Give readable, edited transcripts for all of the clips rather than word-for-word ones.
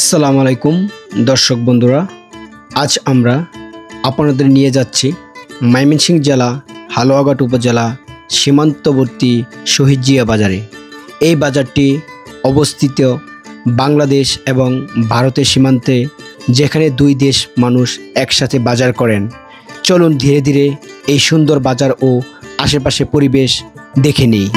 আসসালামু আলাইকুম দর্শক বন্ধুরা, আজ আমরা আপনাদের নিয়ে যাচ্ছি ময়মনসিংহ জেলা হালুয়াঘাট উপজেলা সীমান্তবর্তী শহীদ জিয়া বাজারে। এই বাজারটি অবস্থিত বাংলাদেশ এবং ভারতের সীমান্তে, যেখানে দুই দেশ মানুষ একসাথে বাজার করেন। চলুন ধীরে ধীরে এই সুন্দর বাজার ও আশেপাশে পরিবেশ দেখে নিই।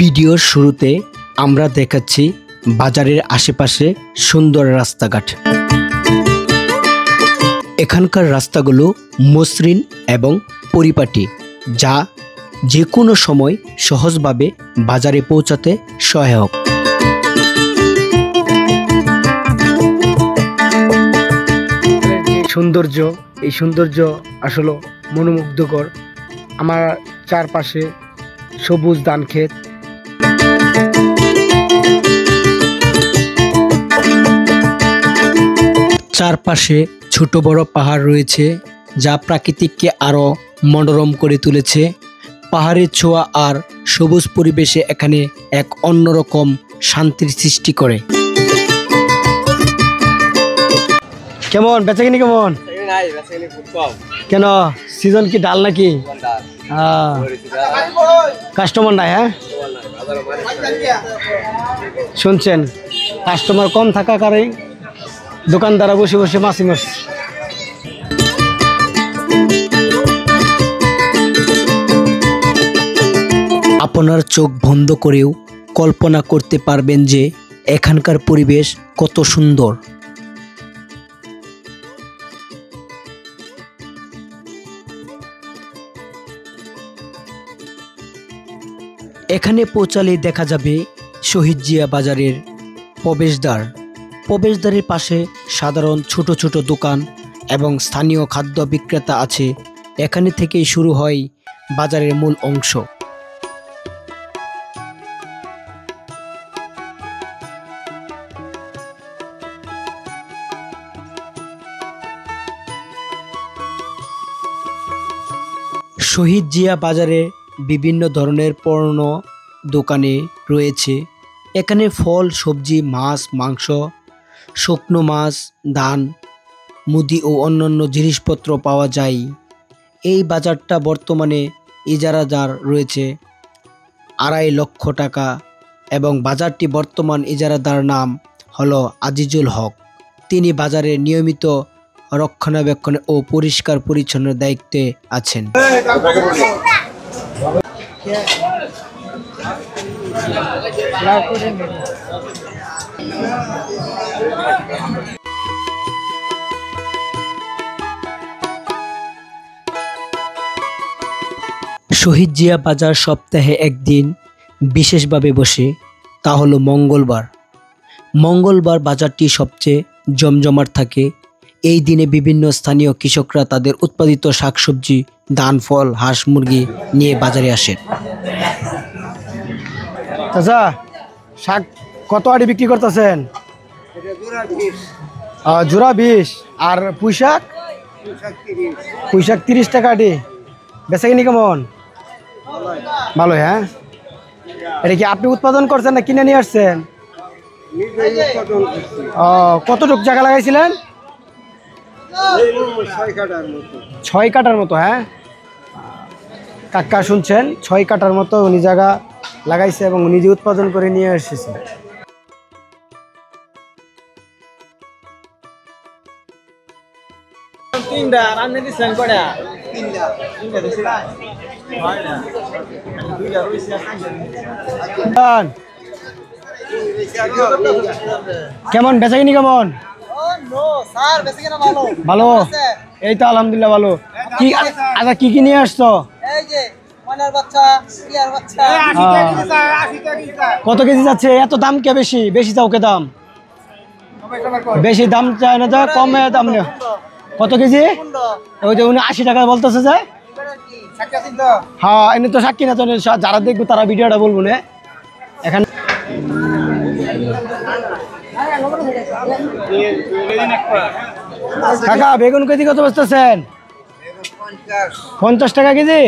ভিডিওর শুরুতে আমরা দেখাচ্ছি বাজারের আশেপাশে সুন্দর রাস্তাঘাট। এখানকার রাস্তাগুলো মসৃণ এবং পরিপাটি, যা যে কোনো সময় সহজভাবে বাজারে পৌঁছাতে সহায়ক। এই সৌন্দর্য আসলে মনোমুগ্ধকর। আমার চারপাশে সবুজ ধান ক্ষেত, চারপাশে ছোট বড় পাহাড় রয়েছে, যা প্রাকৃতিককে আরো মনোরম করে তুলেছে। পাহাড়ের ছোঁয়া আর সবুজ পরিবেশে এখানে এক অন্যরকম শান্তির সৃষ্টি করে। কেমন বেচাকিনি কেমন? কেন সিজন কি ডাল নাকি? কাস্টমার নাই? হ্যাঁ, শুনছেন, কাস্টমার কম থাকা কারণে দোকানদারা বসে বসে মাছি মারছে। আপনার চোখ বন্ধ করেও কল্পনা করতে পারবেন যে এখানকার পরিবেশ কত সুন্দর। এখানে পৌঁছালে দেখা যাবে শহীদ জিয়া বাজারের প্রবেশদ্বারের পাশে সাধারণ ছোট ছোট দোকান এবং স্থানীয় খাদ্য বিক্রেতা আছে। এখানে থেকেই শুরু হয় বাজারের মূল অংশ। শহীদ জিয়া বাজারে বিভিন্ন ধরনের পণ্য দোকানে রয়েছে। এখানে ফল, সবজি, মাছ, মাংস, শুকনো মাছ, ধান, মুদি ও অন্যান্য জিনিসপত্র পাওয়া যায়। এই বাজারটা বর্তমানে ইজারাদার রয়েছে 2.5 লক্ষ টাকা এবং বাজারটি বর্তমান ইজারাদার নাম হলো আজিজুল হক। তিনি বাজারের নিয়মিত রক্ষণাবেক্ষণ ও পরিষ্কার পরিচ্ছন্নের দায়িত্বে আছেন। শহীদ জিয়া বাজার সপ্তাহে একদিন বিশেষভাবে বসে, তা হলো মঙ্গলবার বাজারটি সবচেয়ে জমজমাট থাকে। এই দিনে বিভিন্ন স্থানীয় কৃষকরা তাদের উৎপাদিত শাকসবজি, ধান, ফল, হাঁস, মুরগি নিয়ে বাজারে আসেন। আচ্ছা, শাক কত আড়ি বিক্রি করতেছেন? জোড়া 20। আর পুঁইশাক? পুঁইশাক 30 টাকা আড়ি। বেচাকিনি কেমন? ভালো। হ্যাঁ, এটা কি আপনি উৎপাদন করছেন না কিনে নিয়ে আসছেন? কতটুকু জায়গা লাগাইছিলেন? 6 কাঠার মতো। হ্যাঁ কাকা, শুনছেন, 6 কাঠার মতো উনি জায়গা লাগাইছে এবং নিজে উৎপাদন করে নিয়ে এসেছে। কেমন বেচাকিনি কেমন? ভালো। এই তো আলহামদুলিল্লাহ ভালো। কি আচ্ছা, কি নিয়ে আসছো? কত কেজি যাচ্ছে? এত দাম কে? বেশি চাও কে দাম? বেশি দাম চায় না, কমে দাম নেই। কত কেজি? ওই যে উনি 80 টাকা বলতেছে যে হ্যাঁ এনে তো সাক্ষী না তো যারা দেখবো তারা ভিডিওটা বলবো না এখানে কাকা বেগুন কেজি কত বসতেছেন 50 টাকা কেজি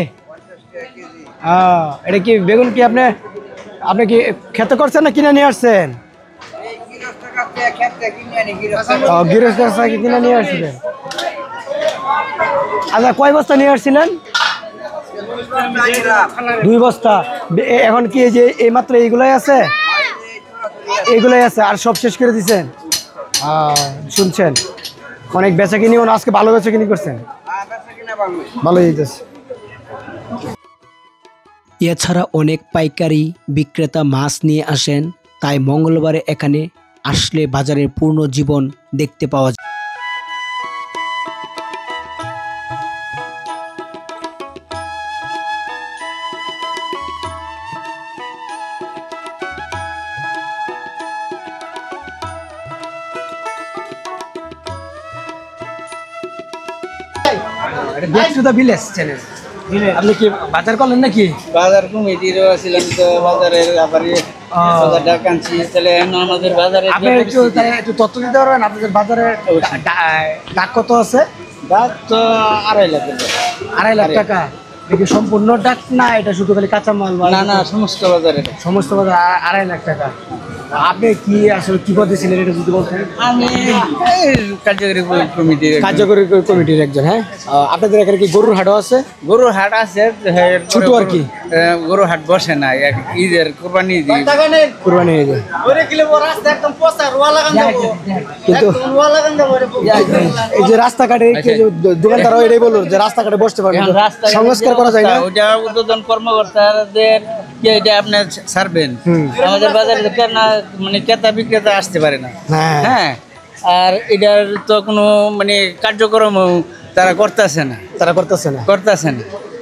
এটা কি বেগুন কি আপনি কি খেতে করছেন না কিনে নিয়ে আসছেন গৃহস্থ কিনে নিয়ে আসছিলেন আচ্ছা কয় বস্তা নিয়ে আসছিলেন 2 বস্তা এখন কি এই যে এই মাত্র এইগুলাই আছে আর সব শেষ করে দিচ্ছেন শুনছেন অনেক বেচা কিনি আজকে ভালো বেচা কিনি করছেন ভালো যেতেছে এছাড়া অনেক পাইকারি বিক্রেতা মাছ নিয়ে আসেন তাই মঙ্গলবারে এখানে আসলে বাজারের পূর্ণ জীবন দেখতে পাওয়া যায় আপনি কি বাজার করলেন নাকি বাজার কমিটিরও ছিলেন তো বাজারের ব্যাপারে বাজারটা কাঁচি তাহলে আমাদের বাজারে আপনি একটু তথ্য দিতে পারবেন আপনাদের বাজারে ডাক কত আছে ডাক তো 2.5 লাখ 2.5 লাখ টাকা দেখি সম্পূর্ণ ডাক না এটা শুধু খালি কাঁচামাল না সমস্ত বাজারে বাজার 2.5 লাখ টাকা আপনি কি আসলে কি পদে ছিলেন এটা যদি বলতেন আমি কার্যকরী কমিটির একজন হ্যাঁ আপনাদের এখানে কি গরুর হাটও আছে গরুর হাট আছে ছোট আর কি গরুর হাট বসে না ঈদের কোরবানি ঈদ কিন্তু এই যে রাস্তাঘাটে দোকানদার এটাই বললো যে রাস্তাঘাটে বসতে পারবে সংস্কার করা যায় না ওইটা উদ্বোধন কর্মকর্তাদের এটা আপনি ছাড়বেন আমাদের বাজারে মানে ক্রেতা বিক্রেতা আসতে পারে না হ্যাঁ আর এটার তো কোনো মানে কার্যক্রম তারা করতেছে না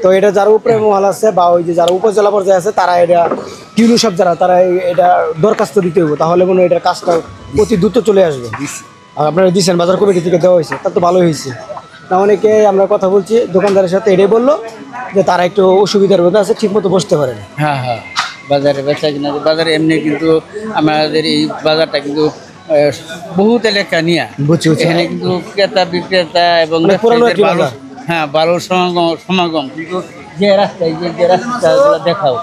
তো এটা যারা উপরে মহল আছে বা ওই যে যারা উপজেলা পর্যায়ে আছে তারা এটা কিউলু সব যারা তারা এটা দরখাস্ত দিতে হবে তাহলে কোনো এটার কাজটা অতি দ্রুত চলে আসবে আর আপনারা দিচ্ছেন বাজার কমিটি থেকে দেওয়া হয়েছে তার তো ভালোই হয়েছে না অনেকে আমরা কথা বলছি দোকানদারের সাথে এটাই বললো যে তারা একটু অসুবিধার মধ্যে আছে ঠিক মতো বসতে পারে না হ্যাঁ বাজারে বেচা কিনা বাজারে এমনি কিন্তু আমাদের এই বাজারটা কিন্তু বহুত এলাকা নিয়ে এখানে কিন্তু ক্রেতা বিক্রেতা এবং ভালো সমাগম কিন্তু যে রাস্তাগুলো দেখাও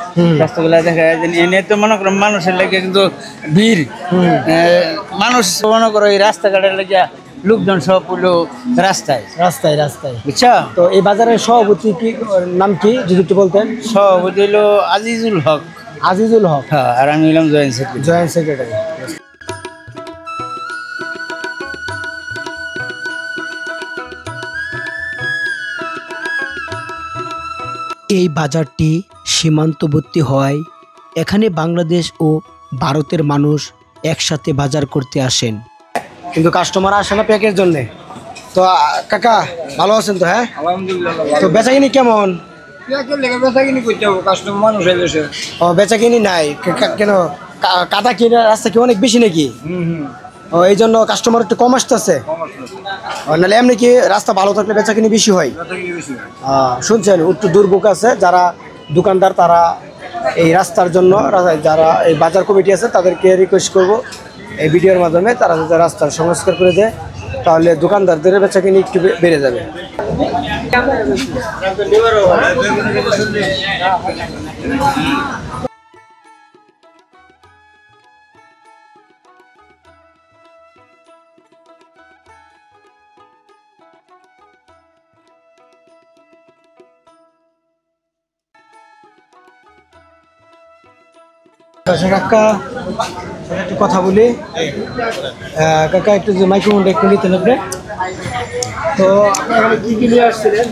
রাস্তাগুলো দেখা এনে তো মনে করো মানুষের লাগে কিন্তু ভিড় মানুষ মনে করো এই রাস্তাঘাটের লাগে লোকজন সব হলো রাস্তায় বুঝছা তো এই বাজারের সভাপতি কি নাম কি যদি একটু বলতেন সভাপতি হলো আজিজুল হক হ্যাঁ আর আমি হলাম জয়েন্ট সেক্রেটারি এই বাজারটি সীমান্তবর্তী হওয়ায় এখানে বাংলাদেশ ও ভারতের মানুষ একসাথে বাজার করতে আসেন কিন্তু কাস্টমার আসে না প্যাকের জন্য তো কাকা ভালো আছেন তো হ্যাঁ তো বেচাকিনি কেমন বেচাকিনি নাই কেন কাদা কিনে রাস্তা কি অনেক বেশি নাকি এই জন্য কাস্টমার একটু কম আসতেছে নাহলে এমনি কি রাস্তা ভালো থাকলে বেচাকিনি বেশি হয় শুনছেন একটু দুর্ভোগ আছে যারা দোকানদার তারা এই রাস্তার জন্য যারা এই বাজার কমিটি আছে তাদেরকে রিকোয়েস্ট করব এই ভিডিওর মাধ্যমে তারা যদি রাস্তার সংস্কার করে দেয় তাহলে দোকানদারদের বেচাকিনি একটু বেড়ে যাবে কাকা একটু কথা বলি কাকা একটু যে মাইক্রোফোনটা একটু নিতে হবে তো আপনারা কি কি নিয়ে আসছিলেন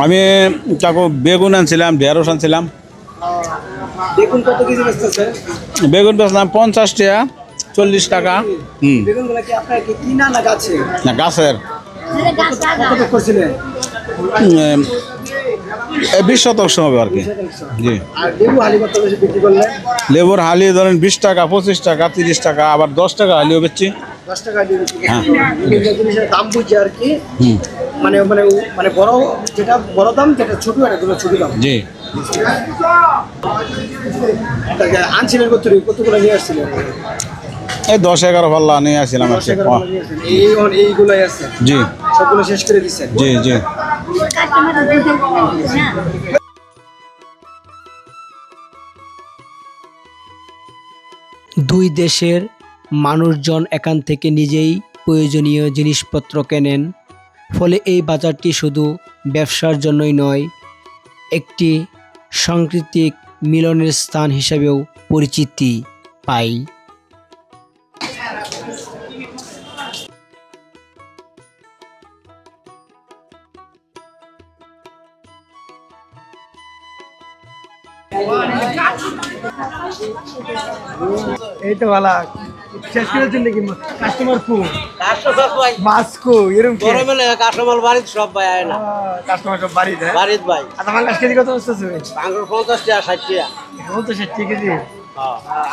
আমি কাকু বেগুন আনছিলাম ঢেঁড়স আনছিলাম বেগুন কত কেজি বেচতেছেন বেগুন বেচলাম 50 টাকা 40 টাকা বেগুনগুলো কি আপনারা কি কিনা না গাছে না গাছের কত করছিলেন 20 শতক সময় আর কি জি আর লেবু হালি কত বেশি বিক্রি করলেন লেবুর হালি ধরেন 20 টাকা 25 টাকা 30 টাকা আবার 10 টাকা হালিও বেচছি 10 টাকা দিয়ে বিক্রি হ্যাঁ। বিভিন্ন জিনিসের দাম বুঝে আর কি মানে মানে মানে বড় যেটা বড় দাম যেটা ছোট এগুলো ছোট দাম জি। আনছিলেন কতগুলো নিয়ে আসছিলেন? এই 10-11 পাল্লা নিয়ে আসছিলাম আর কি। এইগুলাই আছে জি সবগুলো শেষ করে দিচ্ছেন? জি জি। দুই দেশের মানুষজন এখান থেকে নিজেই প্রয়োজনীয় জিনিসপত্র কেনেন, ফলে এই বাজারটি শুধু ব্যবসার জন্যই নয়, একটি সাংস্কৃতিক মিলনের স্থান হিসাবেও পরিচিতি পায়। এই তো ভালো শেষ করেছেন নাকি? কাস্টমার কো মাছ কো এরকম কি গরমে কাঁচামাল বাড়িতে সব ভাই আয় না, কাস্টমার সব বাড়ি দেয়? বাড়িতে ভাই আর আমার কাছ কেজি কত বসতেছে? আঙ্গুর 50 টাকা 60 টাকা। এখন তো 60 কেজি।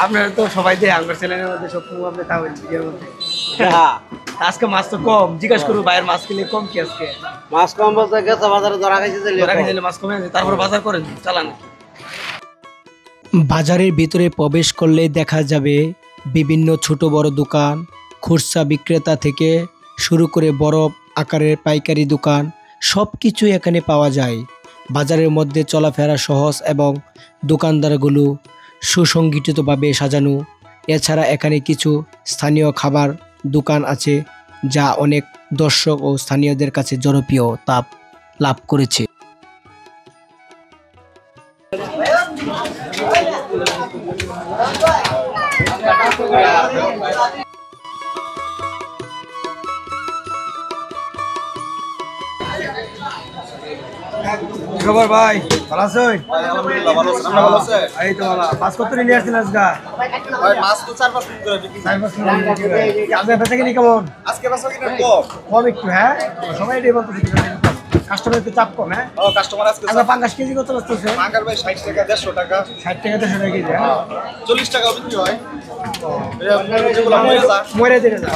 আপনারা তো সবাই দেয় আঙ্গুর চ্যানেলের মধ্যে সব আপনি তাও এর মধ্যে। হ্যাঁ আজকে মাছ তো কম, জিজ্ঞাসা করবো ভাইয়ের মাছ কিনলে কম কি আজকে? মাছ কম বলতে গেছে বাজারে ধরা খাইছে যে ধরা গেলে মাছ কমে আছে, তারপর বাজার করেন চালান। বাজারের ভিতরে প্রবেশ করলে দেখা যাবে বিভিন্ন ছোট বড় দোকান, খুচরা বিক্রেতা থেকে শুরু করে বড় আকারের পাইকারি দোকান, সব কিছু এখানে পাওয়া যায়। বাজারের মধ্যে চলাফেরা সহজ এবং দোকানদারগুলো সুসংগঠিতভাবে সাজানো। এছাড়া এখানে কিছু স্থানীয় খাবার দোকান আছে যা অনেক দর্শক ও স্থানীয়দের কাছে জনপ্রিয়তা লাভ করেছে। খবর ভাই, ভালো আছো? এই তো ভালো। মাছ কত নিয়ে আসছেন আজকে? মাছ তো 4-5 দিন করে বিক্রি করি। আজকে বেচা কিনি কেমন? আজকে বেচা কিনা কম। কম একটু, হ্যাঁ সবাই এটাই বলতেছে, কাস্টমার একটু চাপ কম। হ্যাঁ ও কাস্টমার আজকে আচ্ছা, ৫ কেজি কত বসতেছে? মাঙ্গার ভাই 60 টাকা 150 টাকা 60 টাকা 150 টাকা কেজি। হ্যাঁ 40 টাকা বিক্রি হয়। যেগুলো মরে যায় মরে দিলে যা।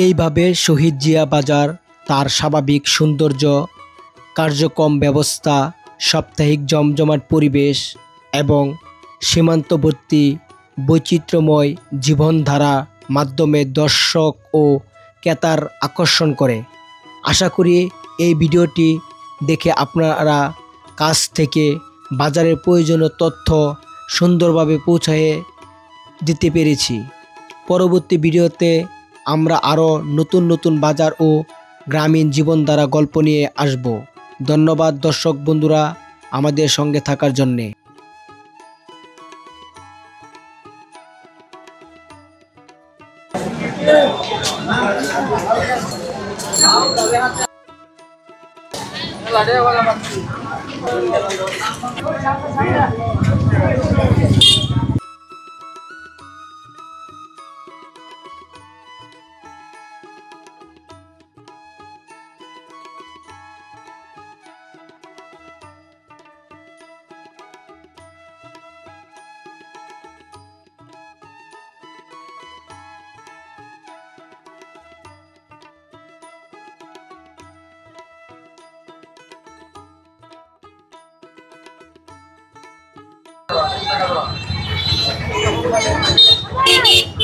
এইভাবে শহীদ জিয়া বাজার তার স্বাভাবিক সৌন্দর্য, কার্যক্রম ব্যবস্থা, সাপ্তাহিক জমজমাট পরিবেশ এবং সীমান্তবর্তী বৈচিত্র্যময় জীবনধারা মাধ্যমে দর্শক ও ক্রেতার আকর্ষণ করে। আশা করি এই ভিডিওটি দেখে আপনারা কাছ থেকে বাজারের প্রয়োজনীয় তথ্য সুন্দরভাবে পৌঁছে দিতে পেরেছি। পরবর্তী ভিডিওতে আমরা আরও নতুন নতুন বাজার ও গ্রামীণ জীবনধারা গল্প নিয়ে আসব। ধন্যবাদ দর্শক বন্ধুরা আমাদের সঙ্গে থাকার জন্যে। Hey!